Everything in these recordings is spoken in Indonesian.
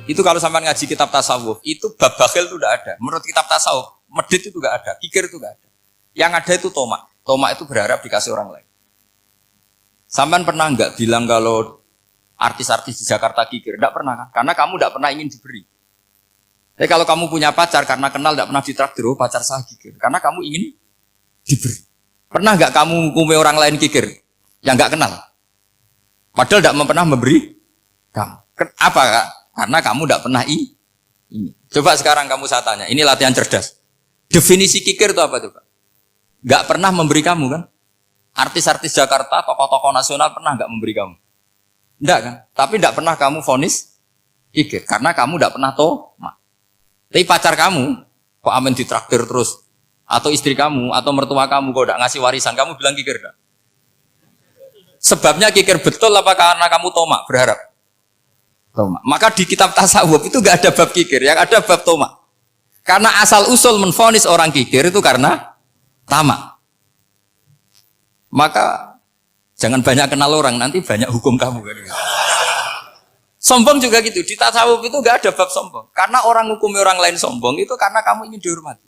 Itu kalau sampai ngaji kitab tasawuf, itu bab bakhil itu tidak ada. Menurut kitab tasawuf, medit itu tidak ada, kikir itu tidak ada. Yang ada itu tomak. Tomak itu berharap dikasih orang lain. Sampean pernah nggak bilang kalau artis-artis di Jakarta kikir? Tidak pernah kan? Karena kamu tidak pernah ingin diberi. Tapi kalau kamu punya pacar karena kenal tidak pernah ditraktir, oh pacar saya kikir. Karena kamu ingin diberi. Pernah nggak kamu ngukumi orang lain kikir yang nggak kenal? Padahal tidak pernah memberi kamu. Apa kak? Karena kamu tidak pernah ini. Coba sekarang kamu saya tanya, ini latihan cerdas. Definisi kikir itu apa coba? Nggak pernah memberi kamu kan? Artis-artis Jakarta, tokoh-tokoh nasional pernah nggak memberi kamu? Enggak kan? Tapi tidak pernah kamu vonis kikir karena kamu tidak pernah tomak. Tapi pacar kamu kok amin ditraktir terus, atau istri kamu atau mertua kamu kok tidak ngasih warisan, kamu bilang kikir enggak? Sebabnya kikir betul apa karena kamu tomak berharap? Tomak. Maka di kitab tasawuf itu enggak ada bab kikir, yang ada bab tomak. Karena asal usul menvonis orang kikir itu karena tamak. Maka jangan banyak kenal orang, nanti banyak hukum kamu kan. Sombong juga gitu, di tasawuf itu enggak ada bab sombong. Karena orang hukumi orang lain sombong itu karena kamu ingin dihormati.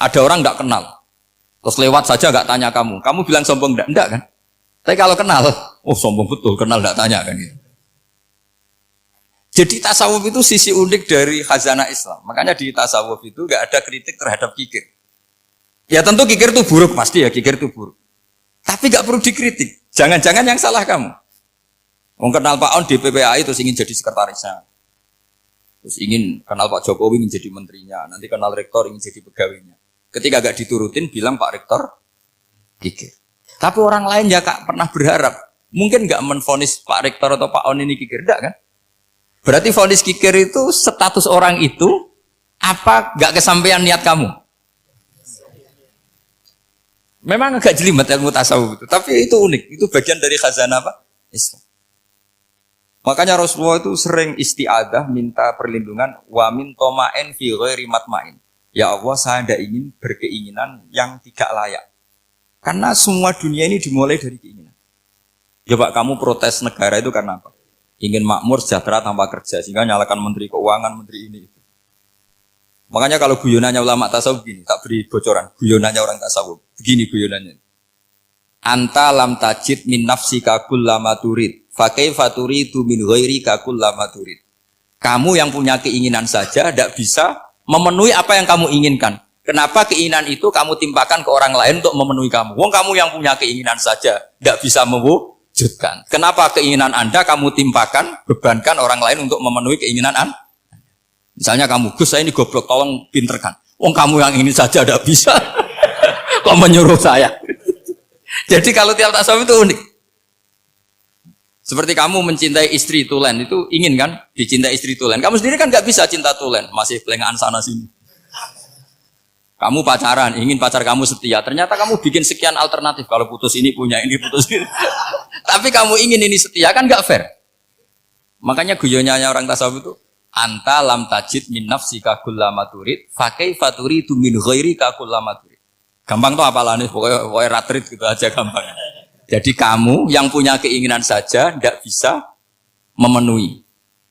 Ada orang enggak kenal, terus lewat saja enggak tanya kamu bilang sombong enggak kan? Tapi kalau kenal, oh sombong betul, kenal enggak tanya kan gitu. Jadi tasawuf itu sisi unik dari khazanah Islam. Makanya di tasawuf itu enggak ada kritik terhadap kikir. Ya tentu kikir itu buruk, pasti ya kikir itu buruk. Tapi enggak perlu dikritik. Jangan-jangan yang salah kamu. Wong kenal Pak On di PPAI terus ingin jadi sekretarisnya. Terus ingin kenal Pak Jokowi ingin jadi menterinya. Nanti kenal rektor ingin jadi pegawainya. Ketika gak diturutin bilang Pak Rektor kikir. Tapi orang lain ya kak pernah berharap. Mungkin gak menvonis Pak Rektor atau Pak On ini kikir. Enggak kan? Berarti vonis kikir itu status orang itu apa gak kesampaian niat kamu? Memang agak jelimet ilmu tasawuf itu. Tapi itu unik. Itu bagian dari khazanah apa? Islam. Makanya Rasulullah itu sering isti'adah minta perlindungan wa min toma'in fi ghairi matma'in. Ya Allah, saya tidak ingin berkeinginan yang tidak layak. Karena semua dunia ini dimulai dari keinginan. Coba kamu protes negara itu karena apa? Ingin makmur, sejahtera tanpa kerja sehingga nyalakan menteri keuangan, menteri ini itu. Makanya kalau guyonannya ulama tasawuf begini, tak beri bocoran. Guyonannya orang tasawuf. Begini guyonannya. Anta lam tajid min nafsika kullama turid. Fakaifa turidu min ghairika kullama turid. Kamu yang punya keinginan saja tidak bisa memenuhi apa yang kamu inginkan. Kenapa keinginan itu kamu timpakan ke orang lain untuk memenuhi kamu? Wong kamu yang punya keinginan saja tidak bisa mewujudkan. Kenapa keinginan Anda kamu timpakan, bebankan orang lain untuk memenuhi keinginan Anda? Misalnya kamu, Gus saya ini goblok, tolong pinterkan. Wong kamu yang ini saja tidak bisa. Kok menyuruh saya? Jadi kalau tiap tasawuf itu unik. Seperti kamu mencintai istri tulen, itu ingin kan dicintai istri tulen. Kamu sendiri kan nggak bisa cinta tulen, masih pelengahan sana sini. Kamu pacaran, ingin pacar kamu setia. Ternyata kamu bikin sekian alternatif. Kalau putus ini punya ini, putus ini. Tapi kamu ingin ini setia, kan nggak fair. Makanya guyonanya orang tasawuf itu, anta lam tajid min nafsika kullama turid, fakaifa turidu min ghairika kullama turid. Gampang tuh apalane, pokoknya ratrit gitu aja gampang. Jadi kamu yang punya keinginan saja tidak bisa memenuhi.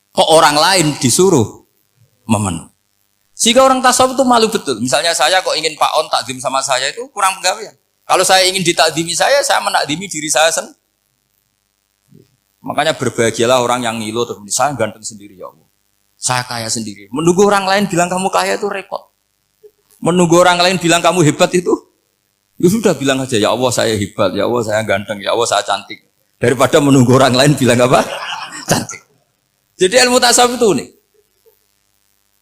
Kok orang lain disuruh memenuhi. Sehingga orang tasawuf itu malu betul. Misalnya saya kok ingin Pak On takdim sama saya itu kurang penggawean. Kalau saya ingin ditakdimi saya menakdimi diri saya sendiri. Makanya berbahagialah orang yang ngilu terus saya ganteng sendiri ya Allah. Saya kaya sendiri. Menunggu orang lain bilang kamu kaya itu repot. Menunggu orang lain bilang kamu hebat itu ya sudah bilang aja, ya Allah saya hebat, ya Allah saya ganteng, ya Allah saya cantik. Daripada menunggu orang lain bilang apa? Cantik. Jadi ilmu tasawuf itu nih.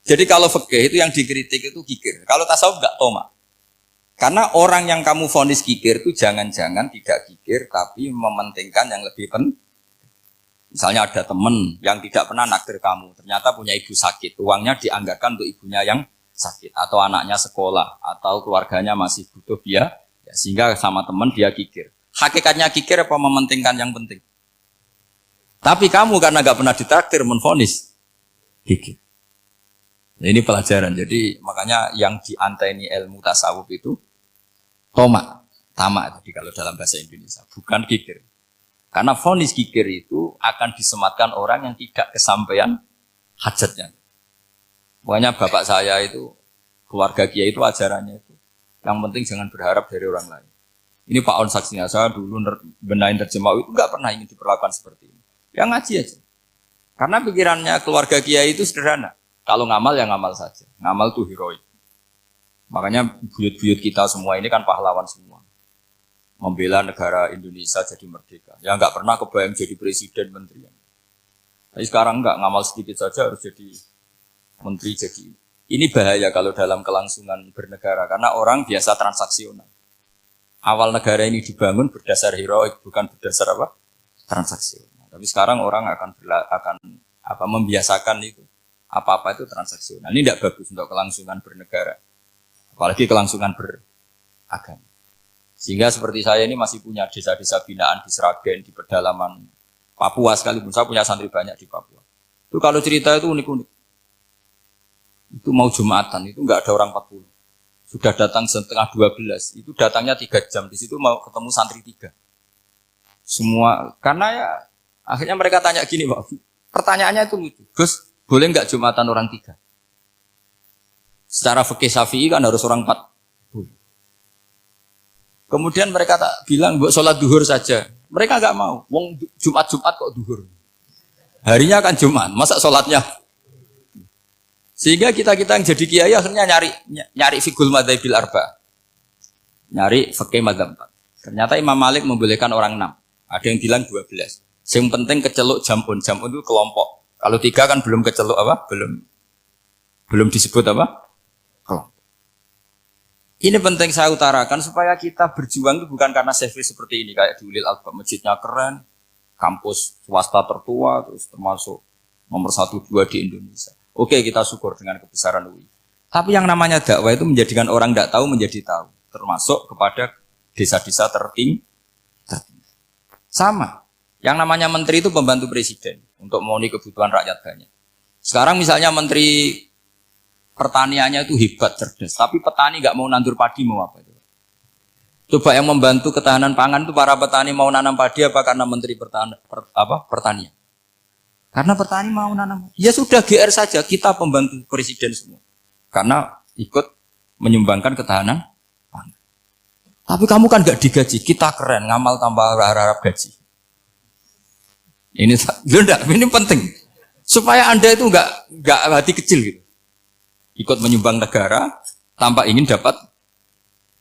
Jadi kalau fikih itu yang dikritik itu kikir. Kalau tasawuf enggak tomak. Karena orang yang kamu vonis kikir itu jangan-jangan tidak kikir, tapi mementingkan yang lebih penting. Misalnya ada teman yang tidak pernah naktir kamu, ternyata punya ibu sakit, uangnya dianggarkan untuk ibunya yang sakit, atau anaknya sekolah, atau keluarganya masih butuh biaya. Sehingga sama teman dia kikir. Hakikatnya kikir apa mementingkan yang penting? Tapi kamu karena gak pernah ditraktir menvonis kikir. Nah, ini pelajaran. Jadi makanya yang dianteni ilmu tasawuf itu tomak, tamak tadi kalau dalam bahasa Indonesia, bukan kikir. Karena vonis kikir itu akan disematkan orang yang tidak kesampaian hajatnya. Pokoknya bapak saya itu, keluarga kiai itu ajarannya itu, yang penting jangan berharap dari orang lain. Ini Pak On saksinya, saya dulu benahin terjemah itu nggak pernah ingin diperlakukan seperti ini. Ya ngaji aja. Karena pikirannya keluarga kiai itu sederhana. Kalau ngamal ya ngamal saja. Ngamal itu heroik. Makanya buyut-buyut kita semua ini kan pahlawan semua. Membela negara Indonesia jadi merdeka. Ya nggak pernah kebayang jadi presiden, menteri. Tapi sekarang nggak, ngamal sedikit saja harus jadi menteri. Jadi ini bahaya kalau dalam kelangsungan bernegara. Karena orang biasa transaksional. Awal negara ini dibangun berdasar heroik, bukan berdasar apa? Transaksional. Tapi sekarang orang akan membiasakan itu. Apa-apa itu transaksional. Ini tidak bagus untuk kelangsungan bernegara. Apalagi kelangsungan beragama. Sehingga seperti saya ini masih punya desa-desa binaan di Sragen, di pedalaman Papua sekalipun. Saya punya santri banyak di Papua. Itu kalau cerita itu unik-unik. Itu mau Jumatan, itu enggak ada orang 40. Sudah datang setengah 12, itu datangnya 3 jam. Di situ mau ketemu santri 3. Semua, karena ya akhirnya mereka tanya gini, Pak. Pertanyaannya itu lucu. Gus, boleh enggak Jumatan orang 3? Secara fikih Syafi'i kan harus orang 4. Kemudian mereka tak bilang, buat sholat duhur saja. Mereka enggak mau. Wong Jumat-Jumat kok duhur. Harinya kan Jumat, masa sholatnya? Sehingga kita yang jadi kiai akhirnya nyari fikul madzhabil arba. Nyari fikih madzhab 4. Ternyata Imam Malik membolehkan orang 6. Ada yang bilang 12. Yang penting keceluk jamun. Jamun itu kelompok. Kalau 3 kan belum keceluk apa? Belum disebut apa? Kelompok. Ini penting saya utarakan supaya kita berjuang itu bukan karena service seperti ini kayak di Ulil Albab, masjidnya keren, kampus swasta tertua, terus termasuk nomor 1, 2 di Indonesia. Oke, kita syukur dengan kebesaran UI. Tapi yang namanya dakwah itu menjadikan orang tidak tahu menjadi tahu, termasuk kepada desa-desa tertinggi. Sama. Yang namanya menteri itu pembantu presiden untuk memenuhi kebutuhan rakyat banyak. Sekarang misalnya menteri pertaniannya itu hebat, cerdas, tapi petani nggak mau nandur padi, mau apa itu? Coba yang membantu ketahanan pangan itu para petani mau nanam padi apa karena menteri pertanian? Karena petani mau nanam. Ya sudah GR saja, kita pembantu presiden semua. Karena ikut menyumbangkan ketahanan pangan. Tapi kamu kan nggak digaji, kita keren, ngamal tambah harap gaji. Ini penting. Supaya Anda itu nggak hati kecil gitu. Ikut menyumbang negara tanpa ingin dapat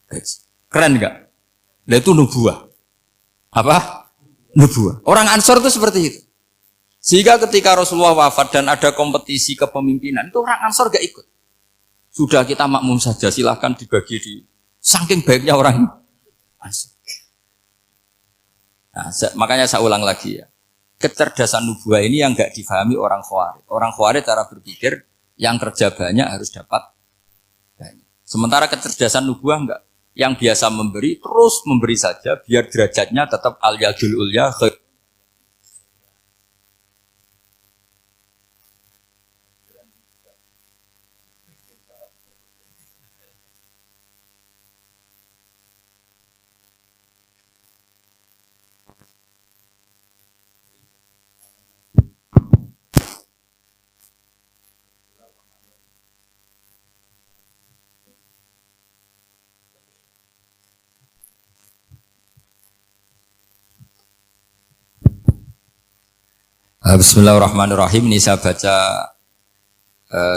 gaji. Keren nggak? Nah itu nubuah. Apa? Nubuah. Orang Ansor itu seperti itu. Sehingga ketika Rasulullah wafat dan ada kompetisi kepemimpinan, itu orang Ansor gak ikut. Sudah kita makmum saja, silahkan dibagi di saking baiknya orang Ansor. Nah, makanya saya ulang lagi ya. Kecerdasan nubuah ini yang gak difahami orang Khawarij. Orang Khawarij cara berpikir yang kerja banyak harus dapat banyak. Sementara kecerdasan nubuah enggak. Yang biasa memberi terus memberi saja biar derajatnya tetap al-yadul ulya. Bismillahirrahmanirrahim. Ini saya baca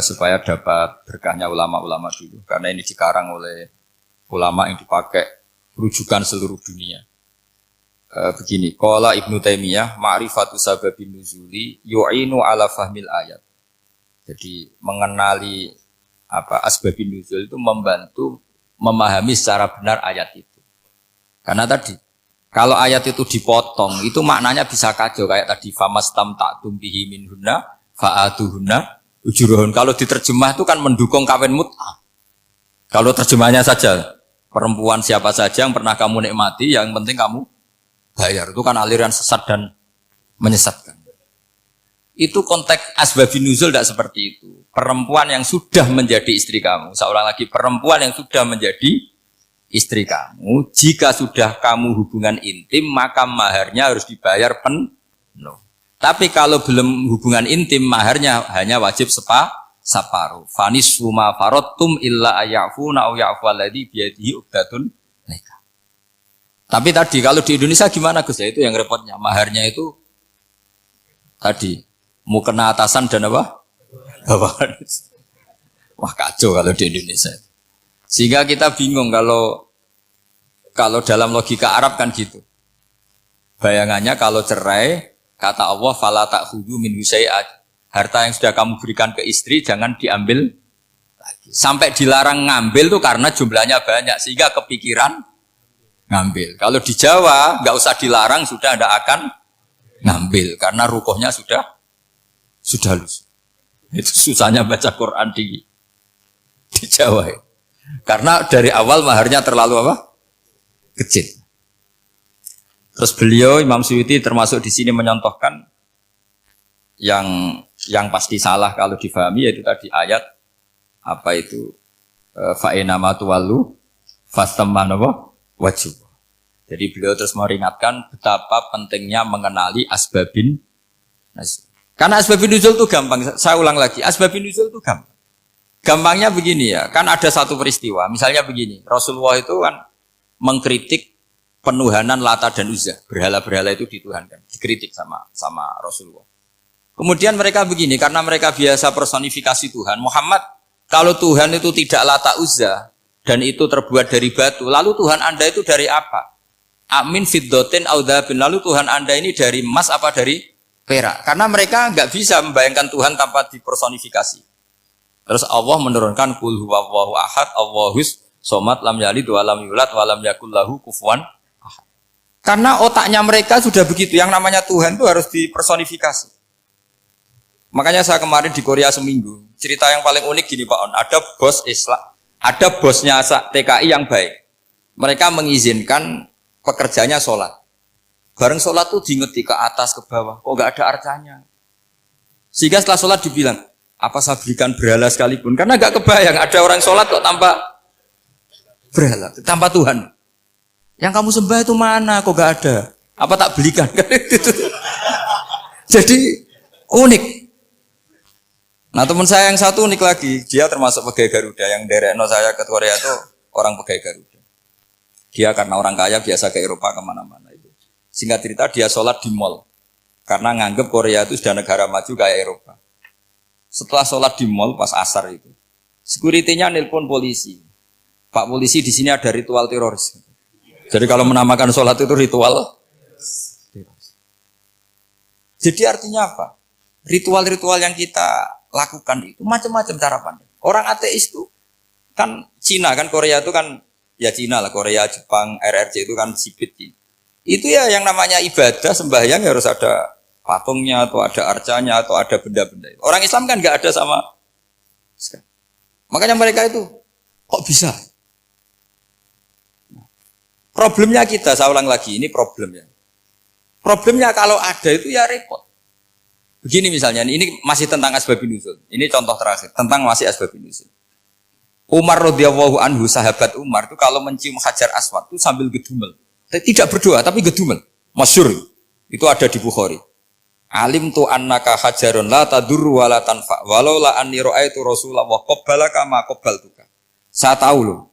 supaya dapat berkahnya ulama-ulama dulu. Karena ini dikarang oleh ulama yang dipakai rujukan seluruh dunia. Begini, qala Ibnu Taimiyah, ma'rifatu sababin nuzuli yu'inu ala fahmil ayat. Jadi mengenali asbabin nuzul itu membantu memahami secara benar ayat itu. Karena tadi kalau ayat itu dipotong, itu maknanya bisa kacau kayak tadi famastam ta'tum bihi minhunna fa'atuhunna ujuruhun. Kalau diterjemah itu kan mendukung kawin mut'ah. Kalau terjemahnya saja perempuan siapa saja yang pernah kamu nikmati, yang penting kamu bayar. Itu kan aliran sesat dan menyesatkan. Itu konteks asbabun nuzul tidak seperti itu. Perempuan yang sudah menjadi istri kamu, seorang lagi perempuan yang sudah menjadi istri kamu, jika sudah kamu hubungan intim, maka maharnya harus dibayar penuh. Tapi kalau belum hubungan intim, maharnya hanya wajib separuh. Fanis huma farotum illa ayafuna au ya'fu alladhi biyadihi uqdatun nikah. Tapi tadi kalau di Indonesia gimana Gus? Ya itu yang repotnya. Maharnya itu tadi mau kena atasan dan apa? Bawahan. Wah kacau kalau di Indonesia. Sehingga kita bingung kalau dalam logika Arab kan gitu. Bayangannya kalau cerai, kata Allah, fala ta'khudhu min syai'at. Harta yang sudah kamu berikan ke istri jangan diambil lagi. Sampai dilarang ngambil tuh karena jumlahnya banyak sehingga kepikiran ngambil. Kalau di Jawa nggak usah dilarang sudah tidak akan ngambil karena rukohnya sudah lusuh. Itu susahnya baca Quran di Jawa. Karena dari awal maharnya terlalu apa? Kecil. Terus beliau Imam Suyuti termasuk di sini menyontohkan yang pasti salah kalau difahami yaitu tadi ayat apa itu fa'inama tuwallu fastaman apa wajib. Jadi beliau terus meringatkan betapa pentingnya mengenali asbabin nuzul. Karena asbabin nuzul itu gampang. Saya ulang lagi, asbabin nuzul itu gampang. Gampangnya begini ya, kan ada satu peristiwa. Misalnya begini, Rasulullah itu kan mengkritik penuhanan Lata dan Uzza, berhala-berhala itu dituhankan, dikritik sama Rasulullah. Kemudian mereka begini, karena mereka biasa personifikasi Tuhan. Muhammad, kalau Tuhan itu tidak Lata Uzza dan itu terbuat dari batu, lalu Tuhan Anda itu dari apa? Amin fiddotin audhabin, lalu Tuhan Anda ini dari emas apa dari perak? Karena mereka nggak bisa membayangkan Tuhan tanpa dipersonifikasi. Terus Allah menurunkan kul huwallahu ahad, Allahus somad lam yalid wa lam yulad wa lam yakul lahu kufuwan. Karena otaknya mereka sudah begitu, yang namanya Tuhan itu harus dipersonifikasi. Makanya saya kemarin di Korea seminggu, cerita yang paling unik gini Pak On, ada bos Islam, ada bosnya TKI yang baik. Mereka mengizinkan pekerjanya sholat. Bareng sholat tuh diingeti ke atas ke bawah, kok gak ada arcanya. Sehingga setelah sholat dibilang, apa saya belikan berhala sekalipun? Karena gak kebayang ada orang sholat kok tanpa berhala, tanpa Tuhan. Yang kamu sembah itu mana? Kok gak ada? Apa tak belikan? Jadi unik. Nah teman saya yang satu unik lagi. Dia termasuk pegawai Garuda. Yang derekno saya ke Korea itu orang pegawai Garuda. Dia karena orang kaya biasa ke Eropa kemana-mana itu. Singkat cerita dia sholat di mall. Karena nganggep Korea itu sudah negara maju kayak Eropa. Setelah sholat di mall pas asar itu, security-nya nelpon polisi. Pak polisi di sini ada ritual teroris. Jadi kalau menamakan sholat itu ritual. Jadi artinya apa? Ritual-ritual yang kita lakukan itu macam-macam cara pandang. Orang ateis itu kan Cina kan Korea itu kan ya Cina lah, Korea, Jepang, RRC itu kan sipit. Itu ya yang namanya ibadah sembahyang harus ada patungnya atau ada arcanya atau ada benda-benda. Orang Islam kan nggak ada sama. Makanya mereka itu kok bisa? Problemnya kita, saya ulang lagi, ini problemnya. Problemnya kalau ada itu ya repot. Begini misalnya, ini masih tentang asbabun nuzul. Ini contoh terakhir, tentang masih asbabun nuzul. Umar radhiyallahu anhu, sahabat Umar itu kalau mencium Hajar Aswad itu sambil gedumel. Tidak berdoa, tapi gedumel. Masyhur. Itu ada di Bukhari. Alim tu annaka hajarun la tadurru wa la tanfa walau la anni ra'aitu Rasulullah wa qabbalaka ma qabbaltuka. Saya tahu loh.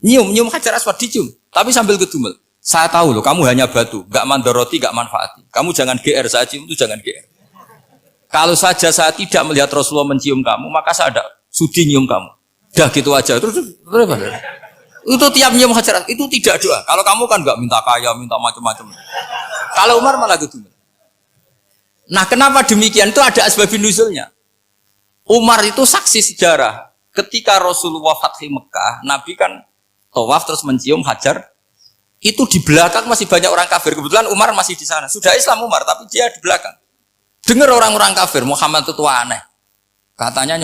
Nyium Hajar Aswad dicium, tapi sambil gedumel. Saya tahu loh, kamu hanya batu, gak mandoroti, gak manfaati. Kamu jangan GR, saya cium itu jangan GR. Kalau saja saya tidak melihat Rasulullah mencium kamu, maka saya ada sudi nyium kamu. Dah gitu aja. Terus itu tiap nyium Hajar Aswad, itu tidak doa. Kalau kamu kan gak minta kaya, minta macam-macam. Kalau Umar malah gedumel. Nah kenapa demikian? Itu ada asbabun nuzulnya. Umar itu saksi sejarah. Ketika Rasulullah Fathi Mekah, Nabi kan tawaf terus mencium Hajar. Itu di belakang masih banyak orang kafir. Kebetulan Umar masih di sana. Sudah Islam Umar, tapi dia di belakang. Dengar orang-orang kafir, Muhammad itu tua aneh. Katanya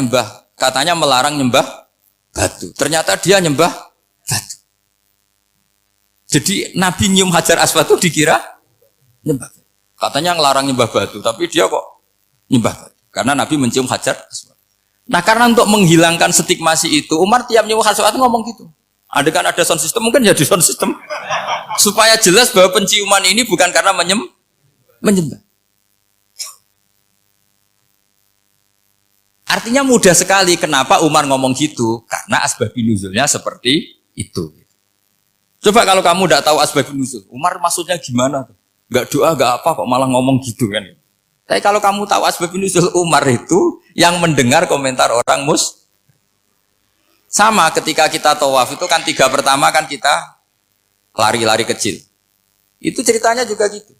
melarang nyembah batu. Ternyata dia nyembah batu. Jadi Nabi nyium Hajar Aswad itu dikira nyembah. Katanya ngelarang nyembah batu, tapi dia kok nyembah batu. Karena Nabi mencium Hajar Aswad. Nah karena untuk menghilangkan stigmasi itu, Umar tiap nyium Hajar Aswad ngomong gitu. Ada kan ada sound system, mungkin jadi sound system. Supaya jelas bahwa penciuman ini bukan karena menyembah. Artinya mudah sekali kenapa Umar ngomong gitu, karena asbabun nuzulnya seperti itu. Coba kalau kamu tidak tahu asbabun nuzul, Umar maksudnya gimana? Gak doa, gak apa kok malah ngomong gitu kan. Tapi kalau kamu tahu asbabun nuzul Umar itu yang mendengar komentar orang sama ketika kita tawaf itu kan 3 pertama kan kita lari-lari kecil. Itu ceritanya juga gitu.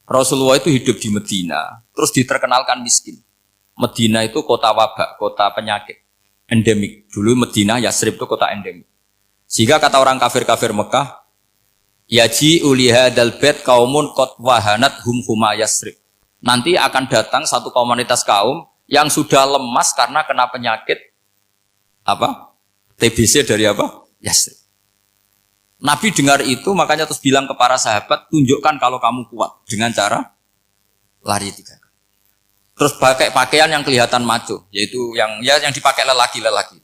Rasulullah itu hidup di Medina, terus diterkenalkan miskin. Medina itu kota wabak, kota penyakit, endemik. Dulu Medina, Yasrib itu kota endemik. Sehingga kata orang kafir-kafir Mekah, yaji uliha dalbet kaumun kot wahanat huma Yasrib. Nanti akan datang satu komunitas kaum yang sudah lemas karena kena penyakit apa? TBC dari apa? Yasrib. Nabi dengar itu, makanya terus bilang ke para sahabat, tunjukkan kalau kamu kuat dengan cara lari 3 kali. Terus pakai pakaian yang kelihatan maco, yaitu yang dipakai lelaki-lelaki.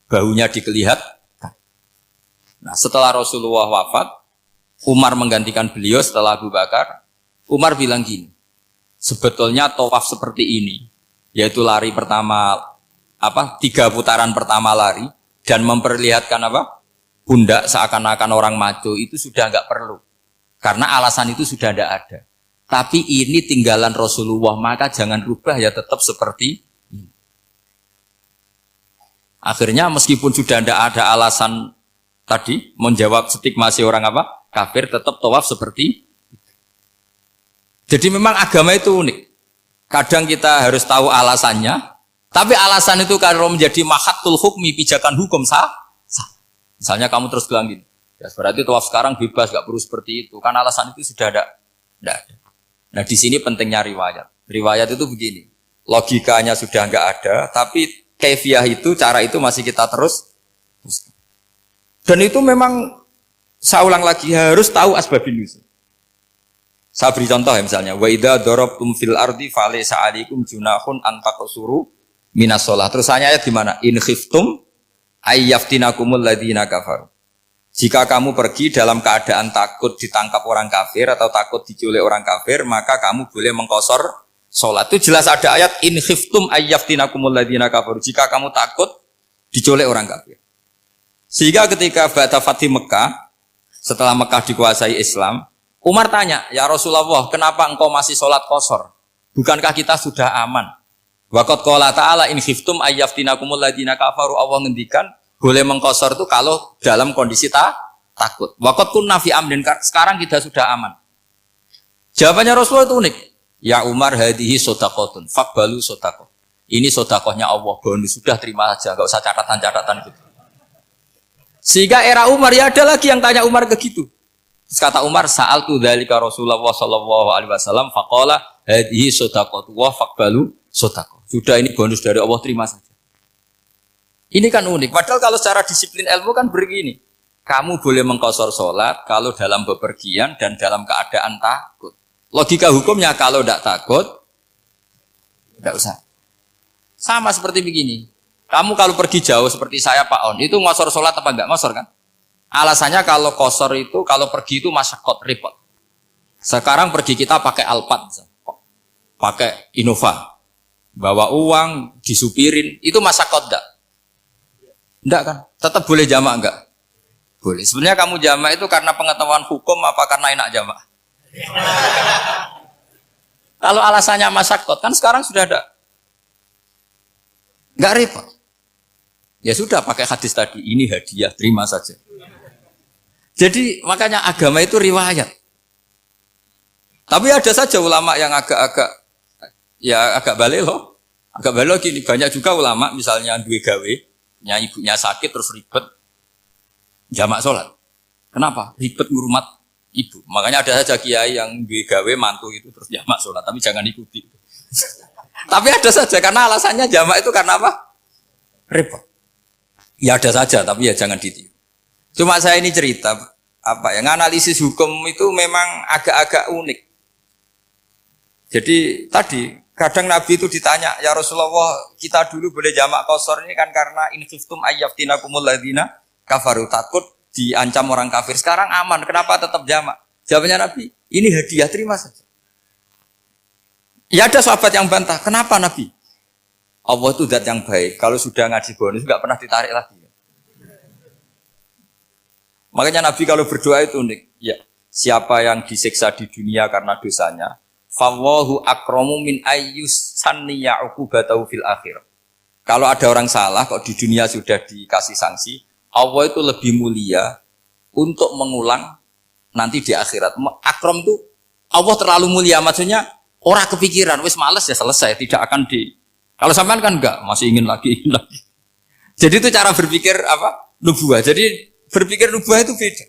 Bahunya dikelihatan. Nah, setelah Rasulullah wafat, Umar menggantikan beliau setelah Abu Bakar. Umar bilang gini, sebetulnya tawaf seperti ini, yaitu lari pertama 3 putaran pertama lari dan memperlihatkan pundak seakan-akan orang maco itu sudah enggak perlu. Karena alasan itu sudah tidak ada. Tapi ini tinggalan Rasulullah, maka jangan rubah ya tetap seperti ini. Akhirnya meskipun sudah tidak ada alasan tadi menjawab stigmasi orang kafir, tetap tawaf seperti itu. Jadi memang agama itu unik. Kadang kita harus tahu alasannya, tapi alasan itu kalau menjadi mahatul hukmi, pijakan hukum sah. Misalnya kamu terus bilang gini, ya berarti tawaf sekarang bebas, gak perlu seperti itu. Kan alasan itu sudah tidak ada. Nah di sini pentingnya riwayat. Riwayat itu begini, logikanya sudah nggak ada, tapi kaifiah itu, cara itu masih kita terus. Dan itu memang, saya ulang lagi, harus tahu asbabun nuzul. Saya beri contoh ya misalnya, wa idza darabtum fil ardi falaysa 'alaikum junahun an taqsuru minas shalah. Terus ayat di mana? In khiftum ayyaftinakumul ladzina kafaru. Jika kamu pergi dalam keadaan takut ditangkap orang kafir atau takut diculik orang kafir, maka kamu boleh mengqasar sholat. Itu jelas ada ayat in khiftum ayyaftinakumul ladzina kafaru. Jika kamu takut diculik orang kafir. Sehingga ketika ba'da Fatih Mekah, setelah Mekah dikuasai Islam, Umar tanya, ya Rasulullah, kenapa engkau masih sholat qasar? Bukankah kita sudah aman? Waqad qala ta'ala in khiftum ayyaftinakumul ladzina kafaru. Allah ngendikan boleh mengqasar itu kalau dalam kondisi takut. Waqad kunna fi amrin, sekarang kita sudah aman. Jawabannya Rasulullah itu unik. Ya Umar hadihi shadaqatun faqbalu shadaqah. Ini sedekahnya Allah, bonus sudah terima saja, enggak usah catatan-catatan gitu. Sehingga era Umar ya ada lagi yang tanya Umar ke gitu. Terus kata Umar, sa'altu dzalika Rasulullah sallallahu alaihi wasallam faqala hadihi shadaqatu wa faqbalu shadaqah. Sudah ini bonus dari Allah, terima saja. Ini kan unik. Padahal kalau secara disiplin ilmu kan begini. Kamu boleh mengqasar sholat kalau dalam bepergian dan dalam keadaan takut. Logika hukumnya kalau tidak takut, tidak usah. Sama seperti begini. Kamu kalau pergi jauh seperti saya Pak On, itu ngosor sholat apa enggak? Ngosor kan? Alasannya kalau kosor itu, kalau pergi itu masyakot, repot. Sekarang pergi kita pakai Alphard, pakai Innova. Bawa uang, disupirin, itu masyakot enggak? Enggak kan? Tetap boleh jamak enggak? Boleh. Sebenarnya kamu jamak itu karena pengetahuan hukum apa karena enak jamak? Kalau alasannya masyakot, kan sekarang sudah ada. Enggak repot. Ya sudah pakai hadis tadi, ini hadiah, terima saja. Jadi makanya agama itu riwayat. Tapi ada saja ulama yang agak balik loh. Agak balik gini, banyak juga ulama misalnya duwe gawe, ibunya sakit terus ribet jamak sholat. Kenapa? Ribet ngurmat ibu. Makanya ada saja kiai yang duwe gawe mantu itu terus jamak sholat, tapi jangan ikuti. Tapi ada saja karena alasannya jamak itu karena apa? Repot. Ya ada saja, tapi ya jangan ditiru. Cuma saya ini cerita analisis hukum itu memang agak-agak unik. Jadi tadi kadang Nabi itu ditanya, ya Rasulullah, kita dulu boleh jamak qasar ini kan karena in khiftum ayyaftinakumul ladzina kafaru, takut diancam orang kafir. Sekarang aman, kenapa tetap jamak? Jawabannya Nabi, ini hadiah, terima saja. Ya ada sahabat yang bantah, kenapa Nabi? Allah itu zat yang baik. Kalau sudah ngaji bonus nggak pernah ditarik lagi. Makanya Nabi kalau berdoa itu unik. Ya, siapa yang disiksa di dunia karena dosanya, fawwahu akramu min ayyus sanniya uqubatahu fil akhir. Kalau ada orang salah kok di dunia sudah dikasih sanksi, Allah itu lebih mulia untuk mengulang nanti di akhirat. Akram itu Allah terlalu mulia, maksudnya orang kepikiran, wis males ya selesai, tidak akan di. Kalau sampean kan enggak, masih ingin lagi, ingin lagi. Jadi itu cara berpikir apa? Nubuah. Jadi berpikir nubuah itu beda.